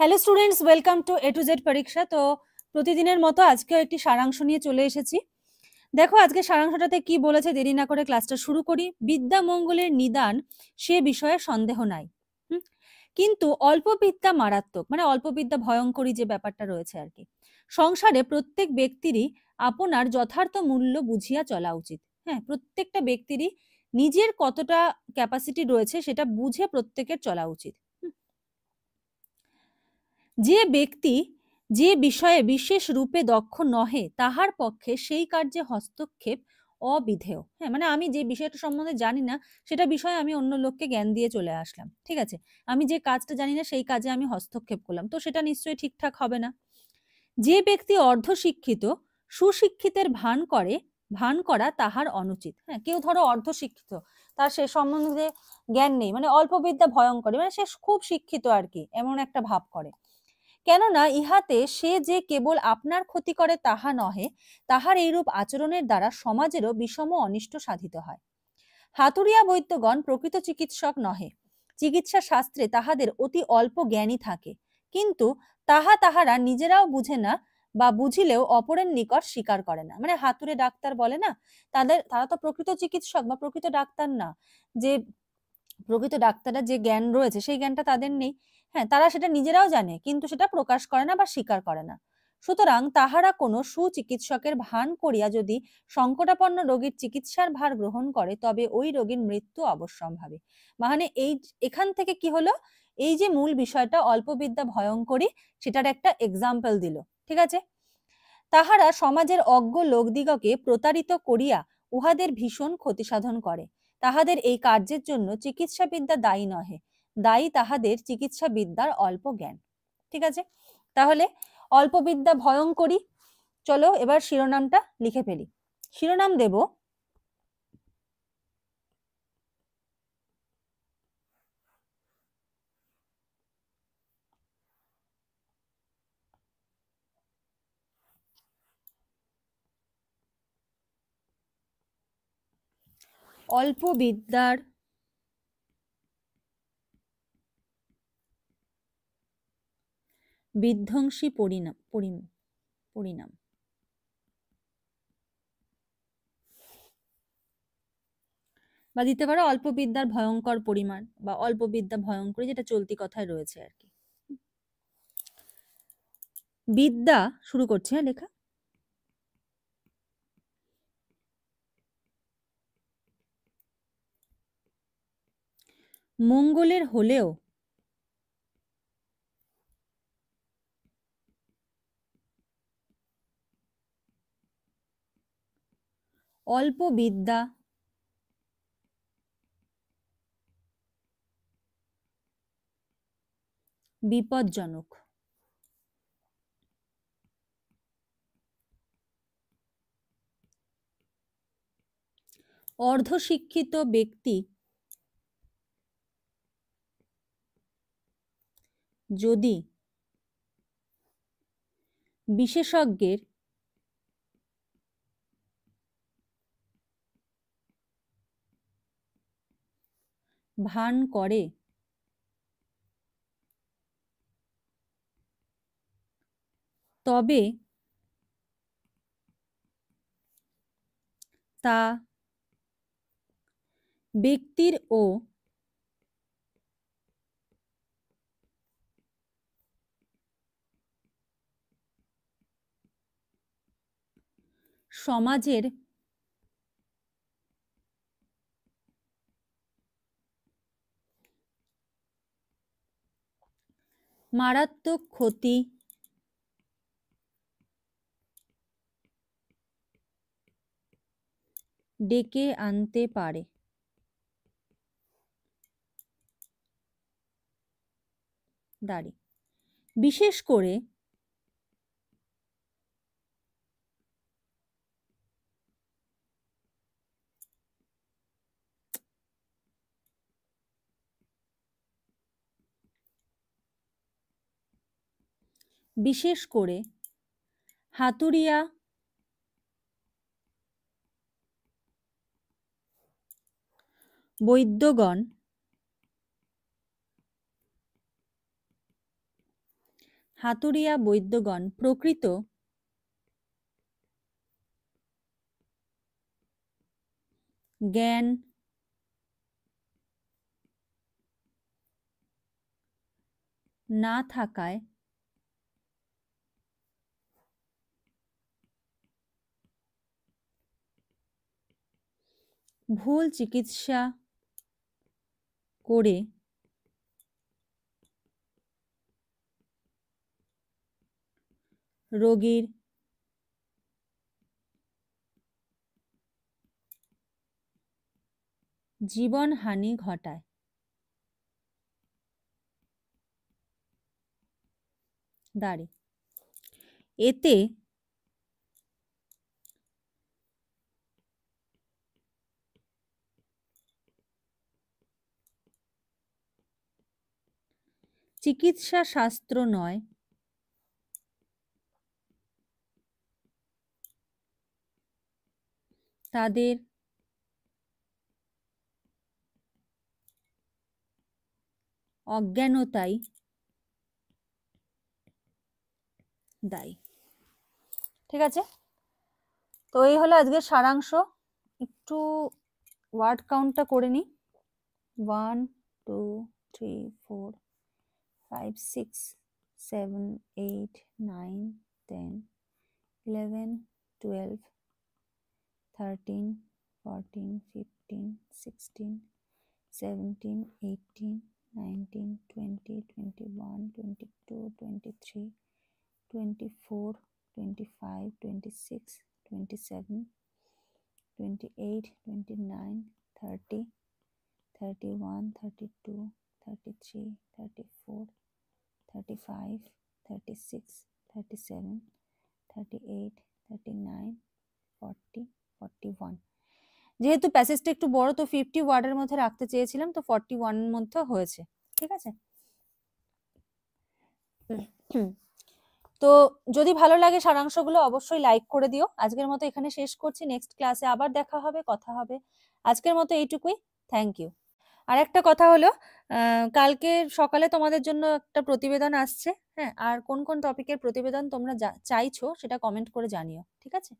Hello students, welcome to A to Z পরীক্ষা। তো প্রতিদিনের মতো আজকেও একটি সারাংশ নিয়ে চলে এসেছি। দেখো আজকে সারাংশটাতে কি বলেছে, দেরি না করে ক্লাসটা শুরু করি। বিদ্যা মঙ্গলের নিদান, সে বিষয়ে সন্দেহ নাই। কিন্তু অল্প বিদ্যা মারাত্মক, মানে অল্প বিদ্যা ভয়ঙ্করী যে ব্যাপারটা রয়েছে আর কি। সংসারে প্রত্যেক ব্যক্তিরই আপনার যথার্থ মূল্য বুঝিয়া চলা উচিত। হ্যাঁ, প্রত্যেকটা ব্যক্তিরই নিজের কতটা ক্যাপাসিটি রয়েছে সেটা বুঝে প্রত্যেকের চলা উচিত। যে ব্যক্তি যে বিষয়ে বিশেষ রূপে দক্ষ নহে, তাহার পক্ষে সেই কার্যে হস্তক্ষেপ অবিধেয়। হ্যাঁ, মানে আমি যে বিষয়টা সম্বন্ধে জানি না সেটা বিষয়ে আমি অন্য লোককে জ্ঞান দিয়ে চলে আসলাম, ঠিক আছে। আমি যে কাজটা জানি না সেই কাজে আমি হস্তক্ষেপ করলাম, তো সেটা নিশ্চয়ই ঠিকঠাক হবে না। যে ব্যক্তি অর্ধশিক্ষিত সুশিক্ষিতের ভান করা তাহার অনুচিত। হ্যাঁ, কেউ ধরো অর্ধশিক্ষিত, তার সে সম্বন্ধে জ্ঞান নেই, মানে অল্প বিদ্যা ভয়ঙ্করী, মানে সে খুব শিক্ষিত আর কি, এমন একটা ভাব করে। কেননা ইহাতে সে যে কেবল আপনার ক্ষতি করে তাহা নহে, তাহার এইরূপ আচরণের দ্বারা সমাজেরও বিষম অনিষ্ট সাধিত হয়। হাতুড়িয়া বৈদ্যগণ প্রকৃত চিকিৎসক নহে, চিকিৎসা শাস্ত্রে তাহাদের অতি অল্প জ্ঞানই থাকে, কিন্তু তাহারা নিজেরাও বুঝে না, বা বুঝিলেও অপরের নিকট স্বীকার করে না। মানে হাতুড়ে ডাক্তার বলে না, তারা তো প্রকৃত চিকিৎসক বা প্রকৃত ডাক্তার না। যে প্রকৃত ডাক্তারের যে জ্ঞান রয়েছে সেই জ্ঞানটা তাদের নেই। হ্যাঁ, তারা সেটা নিজেরাও জানে, কিন্তু সেটা প্রকাশ করে না বা স্বীকার করে না। সুতরাং তাহারা কোনো সুচিকিৎসকের ভান করিয়া যদি সংকটাপন্ন রোগীর চিকিৎসার ভার গ্রহণ করে, তবে ওই রোগীর মৃত্যু অবশ্যম্ভাবী। মানে এখান থেকে কি হলো, এই যে মূল বিষয়টা অল্প বিদ্যা ভয়ঙ্করী, সেটার একটা এক্সাম্পল দিল, ঠিক আছে। তাহারা সমাজের অজ্ঞ লোকদিগকে প্রতারিত করিয়া উহাদের ভীষণ ক্ষতি সাধন করে। তাহাদের এই কার্যের জন্য চিকিৎসা বিদ্যা দায়ী নহে, দায়ী তাহাদের চিকিৎসা বিদ্যার অল্প জ্ঞান। ঠিক আছে, তাহলে অল্প বিদ্যা ভয়ঙ্করী। চলো এবার শিরোনামটা লিখে ফেলি। শিরোনাম দেব অল্প বিদ্যার বিধ্বংসী পরিণাম। বা দিতে পারো অল্প বিদ্যার ভয়ঙ্কর পরিমাণ, বা অল্প বিদ্যা ভয়ঙ্করী, যেটা চলতি কথায় রয়েছে আর কি। বিদ্যা শুরু করছে, হ্যাঁ লেখা। মঙ্গলের হলেও অল্প বিদ্যা বিপজ্জনক। অর্ধশিক্ষিত ব্যক্তি যদি বিশেষজ্ঞের ভান করে, তবে তা ব্যক্তির ও সমাজের মারাত্মক ক্ষতি ডেকে আনতে পারে। বিশেষ করে হাতুড়িয়া বৈদ্যগণ হাতুড়িয়া বৈদ্যগণ প্রকৃত জ্ঞান না থাকায় ভুল চিকিৎসা করে রোগীর জীবনহানি ঘটায়। দাঁড়ি এতে চিকিৎসা শাস্ত্র নয় তাদের অজ্ঞানতাই দায়ী। ঠিক আছে, তো এই হলো আজকের সারাংশ। একটু ওয়ার্ড কাউন্টটা করে নিই। 1 2 3 4 5 6 7 8 9 10 11 12 13 14 15 16 17 18 19 20 21 22 23 24 25 26 27 28 29 30 31 32 33 34 35 36 37 38 39 40 41। যেহেতু প্যাসেজটা একটু বড় তো 50 ওয়ার্ডের মধ্যে রাখতে চেয়েছিলাম, তো 41 এর মধ্যে হয়েছে। ঠিক আছে, তো যদি ভালো লাগে সারাংশগুলো অবশ্যই লাইক করে দিও। আজকের মতো এখানে শেষ করছি, নেক্সট ক্লাসে আবার দেখা হবে, কথা হবে। আজকের মতো এইটুকুই, থ্যাংক ইউ। আর একটা কথা হলো, কালকে সকালে তোমাদের জন্য একটা প্রতিবেদন আসছে, হ্যাঁ, আর কোন কোন টপিকের প্রতিবেদন তোমরা চাইছো সেটা কমেন্ট করে জানিও, ঠিক আছে।